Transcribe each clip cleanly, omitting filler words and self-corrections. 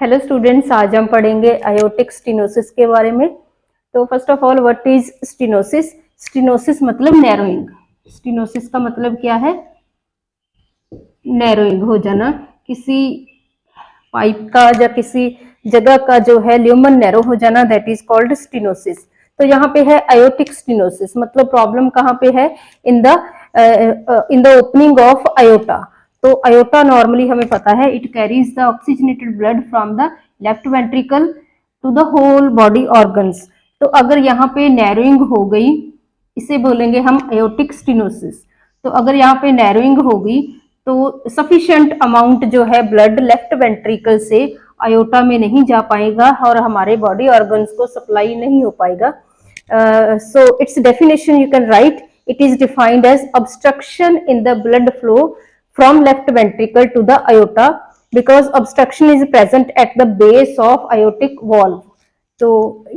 Hello students, आज हम पढ़ेंगे आयोटिक स्टेनोसिस के बारे में। तो first of all, what is stenosis? Stenosis मतलब नैरोइंग। स्टेनोसिस का मतलब क्या है? नैरोइंग हो जाना, किसी पाइप का या किसी जगह का जो है ल्यूमन नैरो हो जाना, दैट इज कॉल्ड स्टेनोसिस। तो यहाँ पे है आयोटिक स्टेनोसिस, मतलब प्रॉब्लम कहाँ पे है? In the opening of aorta. तो आयोटा नॉर्मली हमें पता है it carries the oxygenated blood from the left ventricle to the whole body organs. तो अगर यहाँ पे नैरोइंग हो गई, इसे बोलेंगे हम आयोटिक स्टेनोसिस। तो अगर यहाँ पे नैरोइंग होगी तो सफिशिएंट अमाउंट जो है ब्लड लेफ्ट वेंट्रिकल से आयोटा में नहीं जा पाएगा और हमारे बॉडी ऑर्गन्स को सप्लाई नहीं हो पाएगा। So it's definition you can write, it is defined as obstruction in the blood flow from left ventricle to the aorta because obstruction is present at the base of aortic valve। तो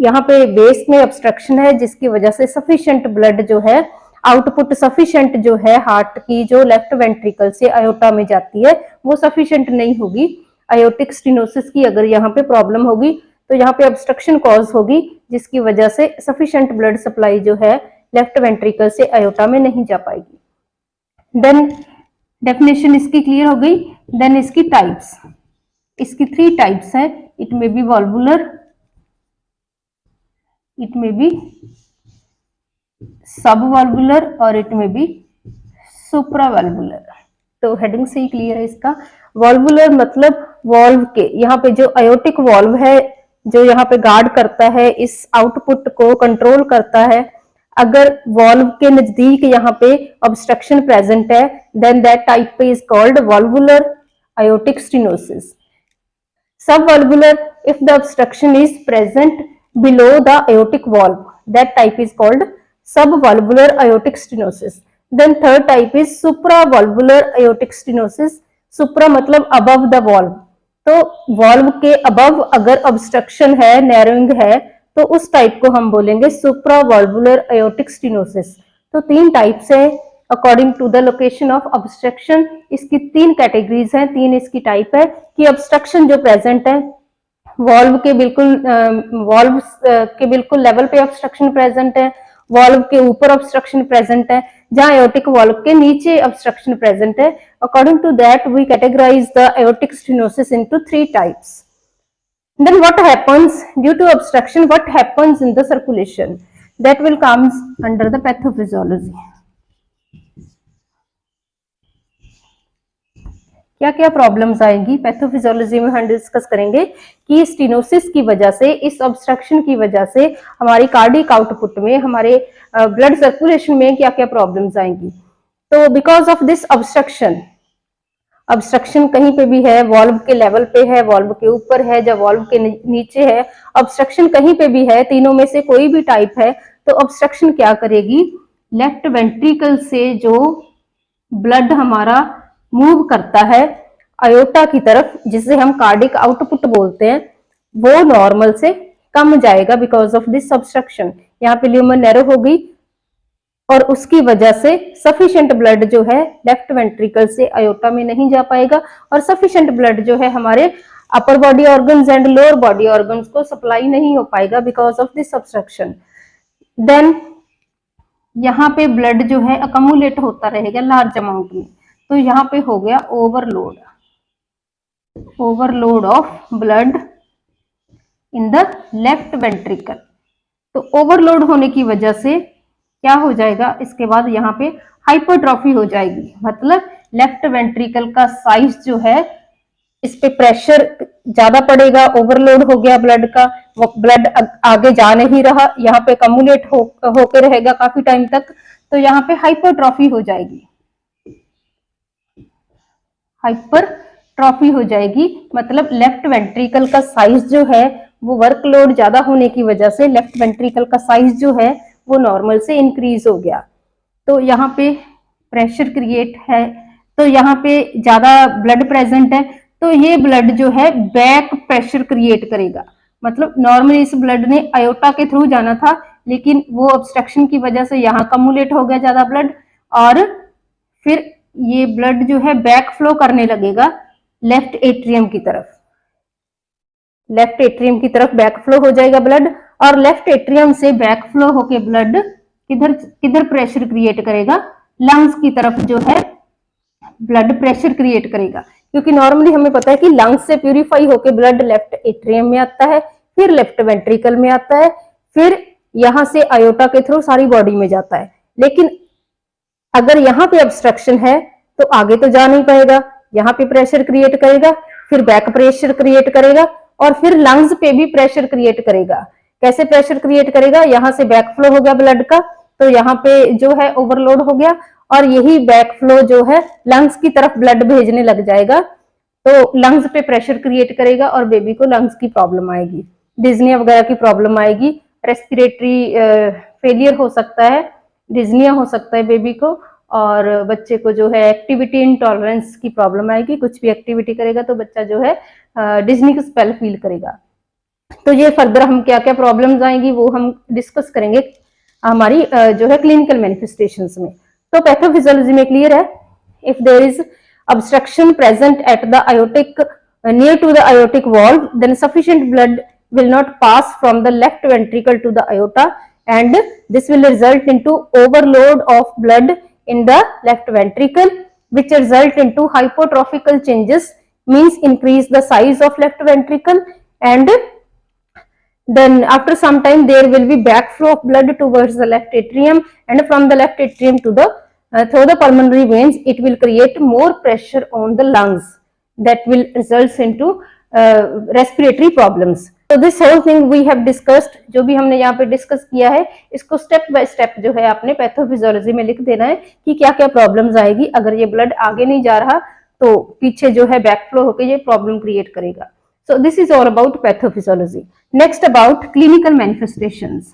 यहाँ पे base में obstruction है जिसकी वजह से sufficient blood जो है, आउटपुट सफिशिएंट जो है हार्ट की जो लेफ्ट वेंट्रिकल से आयोटा में जाती है वो सफिशिएंट नहीं होगी। आयोटिक स्टेनोसिस की अगर यहाँ पे प्रॉब्लम होगी तो यहाँ पे ऑब्स्ट्रक्शन कॉज होगी जिसकी वजह से सफिशिएंट ब्लड सप्लाई जो है लेफ्ट वेंट्रिकल से आयोटा में नहीं जा पाएगी। देन डेफिनेशन इसकी क्लियर हो गई। देन इसकी टाइप्स, इसकी 3 टाइप्स है। It may be valvular, it may be subvalvular और इट में बी सुप्रावाल्वुलर। तो हेडिंग से ही क्लियर है इसका। वाल्वुलर मतलब वॉल्व के, यहाँ पे जो आयोटिक वॉल्व है जो यहाँ पे गार्ड करता है, इस आउटपुट को कंट्रोल करता है। अगर वॉल्व के नजदीक यहाँ पे ऑब्स्ट्रक्शन प्रेजेंट है then that type is called valvular aortic stenosis. Subvalvular, if the obstruction is present below the aortic valve, that type is called subvalvular aortic stenosis. Then third type is supravalvular aortic stenosis. Supra मतलब above the valve। तो valve के above अगर obstruction है, narrowing है, तो उस type को हम बोलेंगे supravalvular aortic stenosis। तो 3 टाइप्स है according to the location of obstruction. इसकी 3 कैटेगरीज हैं, 3 इसकी टाइप है कि ऑब्स्ट्रक्शन जो प्रेजेंट है वॉल्व के बिल्कुल लेवल पे ऑब्स्ट्रक्शन प्रेजेंट है, वॉल्व के ऊपर ऑब्स्ट्रक्शन प्रेजेंट है, जहां एओर्टिक वॉल्व के नीचे ऑब्स्ट्रक्शन प्रेजेंट है। According to that we categorise the aortic stenosis into 3 types. Then what happens due to obstruction? What happens in the circulation? That will comes under the pathophysiology। क्या क्या problems आएंगी pathophysiology में हम discuss करेंगे कि stenosis की वजह से, इस ऑब्स्ट्रक्शन की वजह से हमारी कार्डिक आउटपुट में, हमारे ब्लड सर्कुलेशन में क्या क्या प्रॉब्लम्स आएंगी। तो because of this obstruction, obstruction कहीं पे भी है, वॉल्व के लेवल पे है, वॉल्व के ऊपर है या वॉल्व के नीचे है, ऑब्स्ट्रक्शन कहीं पे भी है, तीनों में से कोई भी टाइप है, तो ऑब्स्ट्रक्शन क्या करेगी? लेफ्ट वेंट्रिकल से जो ब्लड हमारा मूव करता है आयोटा की तरफ, जिसे हम कार्डिक आउटपुट बोलते हैं, वो नॉर्मल से कम जाएगा बिकॉज ऑफ दिस ऑब्स्ट्रक्शन। यहाँ पे ल्यूमन नैरो हो गई और उसकी वजह से सफिशिएंट ब्लड जो है लेफ्ट वेंट्रिकल से आयोटा में नहीं जा पाएगा और सफिशिएंट ब्लड जो है हमारे upper body organs and lower body organs को सप्लाई नहीं हो पाएगा because of this obstruction. Then यहाँ पे ब्लड जो है अकमुलेट होता रहेगा लार्ज अमाउंट में, तो यहाँ पे हो गया overload, overload of blood in the left ventricle. तो ओवरलोड होने की वजह से क्या हो जाएगा? इसके बाद यहाँ पे हाइपरट्रॉफी हो जाएगी, मतलब लेफ्ट वेंट्रिकल का साइज जो है, इस पे प्रेशर ज्यादा पड़ेगा, ओवरलोड हो गया ब्लड का, वो ब्लड आगे जा नहीं रहा, यहाँ पे कम्युलेट होकर रहेगा काफी टाइम तक, तो यहाँ पे हाइपरट्रॉफी हो जाएगी। हाइपरट्रॉफी हो जाएगी मतलब लेफ्ट वेंट्रिकल का साइज जो है वो वर्कलोड ज्यादा होने की वजह से लेफ्ट वेंट्रिकल का साइज जो है वो नॉर्मल से इंक्रीज हो गया। तो यहाँ पे प्रेशर क्रिएट है, तो यहाँ पे ज्यादा ब्लड प्रेजेंट है, तो ये ब्लड जो है बैक प्रेशर क्रिएट करेगा। मतलब नॉर्मली इस ब्लड ने आयोटा के थ्रू जाना था, लेकिन वो ऑब्स्ट्रक्शन की वजह से यहाँ कम्युलेट हो गया ज्यादा ब्लड और फिर ये ब्लड जो है बैक फ्लो करने लगेगा लेफ्ट एट्रियम की तरफ। लेफ्ट एट्रियम की तरफ बैक फ्लो हो जाएगा ब्लड, और लेफ्ट एट्रियम से बैक फ्लो होके ब्लड किधर किधर प्रेशर क्रिएट करेगा, लंग्स की तरफ जो है ब्लड प्रेशर क्रिएट करेगा। क्योंकि नॉर्मली हमें पता है कि लंग्स से प्यूरिफाई होके ब्लड लेफ्ट एट्रियम में आता है, फिर लेफ्ट वेंट्रिकल में आता है, फिर यहां से आयोटा के थ्रू सारी बॉडी में जाता है। लेकिन अगर यहाँ पे ऑब्स्ट्रक्शन है तो आगे तो जा नहीं पाएगा, यहाँ पे प्रेशर क्रिएट करेगा, फिर बैक प्रेशर क्रिएट करेगा, और फिर लंग्स पे भी प्रेशर क्रिएट करेगा। कैसे प्रेशर क्रिएट करेगा, यहाँ से बैक फ्लो हो गया ब्लड का, तो यहाँ पे जो है ओवरलोड हो गया, और यही बैक फ्लो जो है लंग्स की तरफ ब्लड भेजने लग जाएगा, तो लंग्स पे प्रेशर क्रिएट करेगा और बेबी को लंग्स की प्रॉब्लम आएगी, डिज्निया वगैरह की प्रॉब्लम आएगी, रेस्पिरेटरी फेलियर हो सकता है, डिज्निया हो सकता है बेबी को, और बच्चे को जो है एक्टिविटी इंटॉलरेंस की प्रॉब्लम आएगी। कुछ भी एक्टिविटी करेगा तो बच्चा जो है डिज्नी स्पेल फील करेगा। तो ये फर्दर हम क्या क्या प्रॉब्लम्स आएंगी वो हम डिस्कस करेंगे हमारी जो है क्लिनिकल मैनिफेस्टेशंस में। तो पैथोफिजियोलॉजी में क्लियर है, if there is obstruction present at the aortic near to the aortic valve, then sufficient blood will not pass from the left ventricle to the aorta, and this will result into overload of blood in the left ventricle, which result into hypertrophical changes, means increase the size of left ventricle, and then after some time there will be backflow of blood towards the left atrium, and from the left atrium to the through the pulmonary veins it will create more pressure on the lungs, that will result into respiratory problems. So this whole thing we have discussed, जो भी हमने यहाँ पे discuss किया है इसको step by step जो है आपने पैथोफिजियोलॉजी में लिख देना है कि क्या क्या प्रॉब्लम्स आएगी। अगर ये ब्लड आगे नहीं जा रहा तो पीछे जो है बैकफ्लो होकर ये प्रॉब्लम क्रिएट करेगा। So this is all about pathophysiology. Next about clinical manifestations.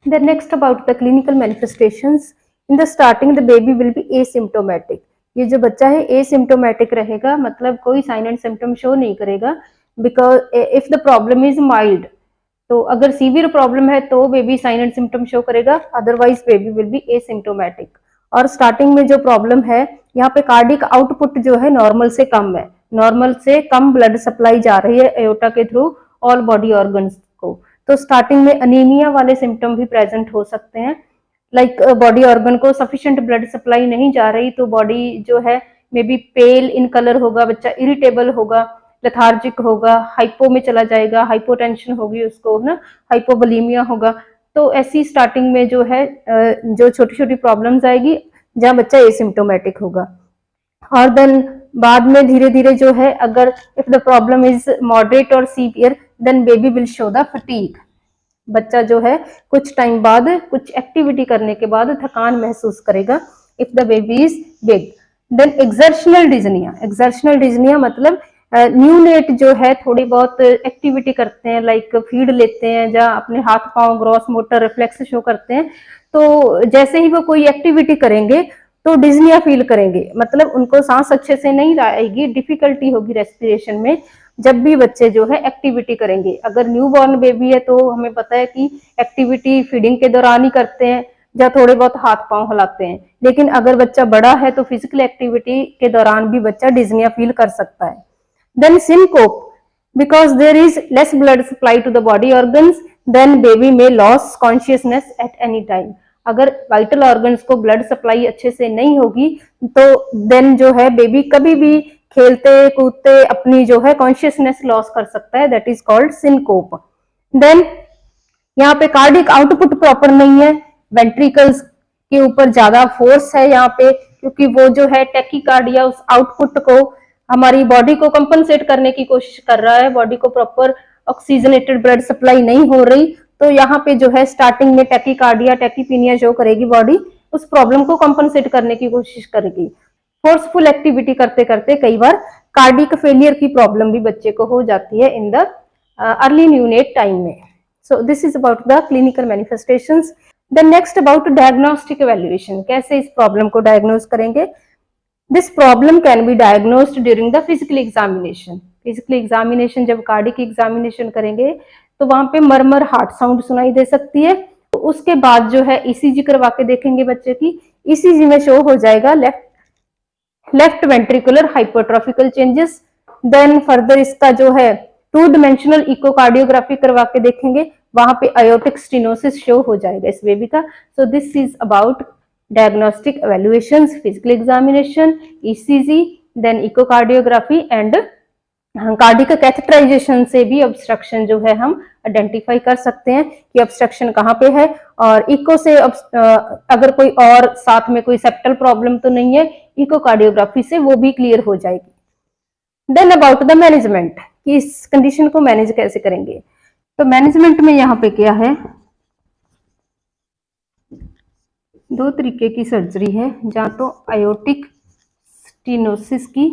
The next about the clinical manifestations. In the starting the baby will be asymptomatic. ये जो बच्चा है asymptomatic रहेगा, मतलब कोई साइन एंड सिम्टम शो नहीं करेगा, because if the problem is mild, तो अगर सीवियर प्रॉब्लम है तो baby sign and symptom show करेगा, otherwise baby will be asymptomatic. और स्टार्टिंग में जो प्रॉब्लम है यहाँ पे कार्डिक आउटपुट जो है नॉर्मल से कम है, नॉर्मल से कम ब्लड सप्लाई जा रही है एओर्टा के थ्रू ऑल बॉडी ऑर्गन्स को। तो स्टार्टिंग में अनीमिया वाले सिम्टम भी प्रेजेंट हो सकते हैं, लाइक बॉडी ऑर्गन को सफिशिएंट ब्लड सप्लाई नहीं जा रही तो बॉडी जो है may be pail in colour होगा, बच्चा इरिटेबल होगा, लेथार्जिक होगा, हाइपो में चला जाएगा, हाइपोटेंशन होगी उसको ना, हाइपोवोलीमिया होगा। तो ऐसी स्टार्टिंग में जो है जो छोटी छोटी प्रॉब्लम्स आएगी जहाँ बच्चा एसिम्प्टोमेटिक होगा। और देन बाद में धीरे धीरे जो है अगर if the problem is moderate और severe then baby will show the fatigue. बच्चा जो है कुछ टाइम बाद कुछ एक्टिविटी करने के बाद थकान महसूस करेगा if the baby is big. Then exertional dyspnea, exertional dyspnea मतलब न्यूनेट जो है थोड़ी बहुत एक्टिविटी करते हैं, लाइक फीड लेते हैं या अपने हाथ पांव ग्रॉस मोटर रिफ्लेक्स शो करते हैं, तो जैसे ही वो कोई एक्टिविटी करेंगे तो डिज्निया फील करेंगे, मतलब उनको सांस अच्छे से नहीं आएगी, डिफिकल्टी होगी रेस्पिरेशन में जब भी बच्चे जो है एक्टिविटी करेंगे। अगर न्यू बॉर्न बेबी है तो हमें पता है कि एक्टिविटी फीडिंग के दौरान ही करते हैं या थोड़े बहुत हाथ पांव हिलाते हैं, लेकिन अगर बच्चा बड़ा है तो फिजिकल एक्टिविटी के दौरान भी बच्चा डिज्निया फील कर सकता है। Then syncope, because there is less blood supply to the body organs, then baby may lose consciousness at any time. अगर वाइटल ऑर्गन्स को ब्लड सप्लाई अच्छे से नहीं होगी तो देन जो है बेबी कभी भी खेलते कूदते अपनी जो है कॉन्शियसनेस लॉस कर सकता है, that is called syncope. Then यहाँ पे कार्डिक आउटपुट प्रॉपर नहीं है, वेंट्रिकल्स के ऊपर ज्यादा फोर्स है यहाँ पे, क्योंकि वो जो है टैकीकार्डिया उस आउटपुट को हमारी बॉडी को कंपनसेट करने की कोशिश कर रहा है, बॉडी को प्रॉपर ऑक्सीजनेटेड ब्लड सप्लाई नहीं हो रही, तो यहाँ पे जो है स्टार्टिंग में टैकीकार्डिया टैकीपीनिया शो करेगी बॉडी, उस प्रॉब्लम को कंपनसेट करने की कोशिश करेगी। फोर्सफुल एक्टिविटी करते करते कई बार कार्डिक फेलियर की प्रॉब्लम भी बच्चे को हो जाती है in the early neonate time में। So this is about the clinical manifestations. The next about diagnostic evaluation, कैसे इस प्रॉब्लम को डायग्नोज करेंगे। This problem can be diagnosed during the physical examination. Physical examination जब कार्डिक एग्जामिनेशन करेंगे तो वहां पे मरमर हार्ट साउंड सुनाई दे सकती है, तो उसके बाद जो है ईसीजी करवा के देखेंगे बच्चे की, ईसीजी में शो हो जाएगा left ventricular hypertrophical changes. Then further इसका जो है टू डिमेंशनल इकोकार्डियोग्राफी करवा के देखेंगे, वहां पे aortic stenosis शो हो जाएगा इस बेबी का। So this is about diagnostic evaluations, physical examination, ECG, then echocardiography and cardiac catheterization से भी ऑब्स्ट्रक्शन जो है हम आइडेंटिफाई कर सकते हैं कि ऑब्स्ट्रक्शन कहाँ पे है। और इको से अगर कोई और साथ में कोई सेप्टल प्रॉब्लम तो नहीं है, इकोकार्डियोग्राफी से वो भी क्लियर हो जाएगी। देन अबाउट द मैनेजमेंट, कि इस कंडीशन को मैनेज कैसे करेंगे। तो मैनेजमेंट में यहाँ पे क्या है, दो तरीके की सर्जरी है, जहाँ तो आयोटिक स्टीनोसिस की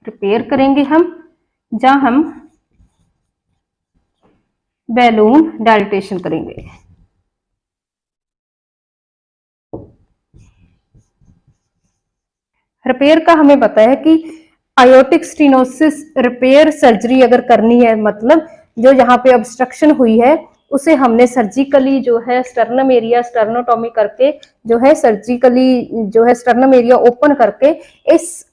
रिपेयर करेंगे हम, जहां हम बैलून डायलिटेशन करेंगे। रिपेयर का हमें पता है कि आयोटिक स्टीनोसिस रिपेयर सर्जरी अगर करनी है, मतलब जो यहाँ पे ऑब्स्ट्रक्शन हुई है उसे हमने सर्जिकली जो है स्टर्नम एरिया स्टर्नोटॉमी करके जो है सर्जिकली जो है स्टर्नम एरिया ओपन करके इस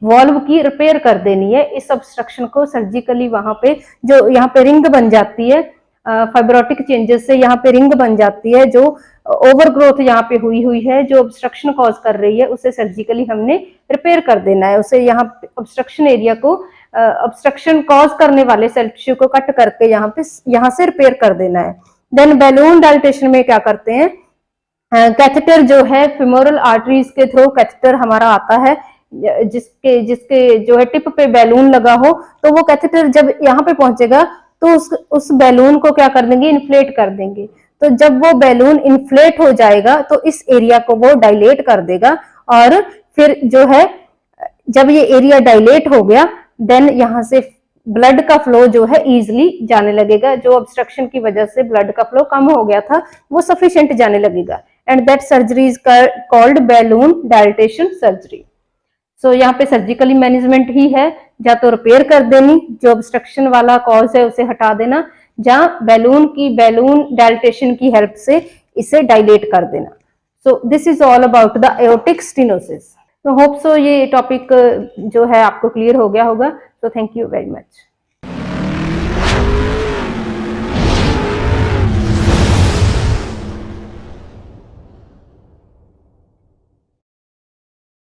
वॉल्व की रिपेयर कर देनी है। इस ऑब्स्ट्रक्शन को सर्जिकली वहां पे जो यहाँ पे रिंग बन जाती है, फाइब्रोटिक चेंजेस से यहाँ पे रिंग बन जाती है, जो ओवर ग्रोथ यहाँ पे हुई है, जो ऑब्स्ट्रक्शन कॉज कर रही है, उसे सर्जिकली हमने रिपेयर कर देना है। उसे यहाँ ऑब्स्ट्रक्शन एरिया को ऑब्स्ट्रक्शन कॉज करने वाले सेल टिश्यू को कट करके यहाँ से रिपेयर कर देना है। देन बैलून डायलिटेशन में क्या करते हैं, कैथेटर जो है फिमोरल आर्टरीज के थ्रू कैथेटर हमारा आता है, जिसके जो है टिप पे बैलून लगा हो, तो वो कैथेटर जब यहाँ पे पहुंचेगा तो उस बैलून को क्या कर देंगे, इन्फ्लेट कर देंगे। तो जब वो बैलून इन्फ्लेट हो जाएगा तो इस एरिया को वो डायलेट कर देगा, और फिर जो है जब ये एरिया डायलेट हो गया, देन यहाँ से ब्लड का फ्लो जो है इजिली जाने लगेगा। जो ऑब्स्ट्रक्शन की वजह से ब्लड का फ्लो कम हो गया था वो सफिशिएंट जाने लगेगा, and that surgery is called balloon dilatation surgery. So यहाँ पे सर्जिकली मैनेजमेंट ही है, या तो रिपेयर कर देनी, जो ऑब्स्ट्रक्शन वाला कॉज है उसे हटा देना, जहाँ बैलून डायलिटेशन की हेल्प से इसे डायलेट कर देना। सो this is all about the aortic stenosis. तो होप सो ये टॉपिक जो है आपको क्लियर हो गया होगा। So thank you very much.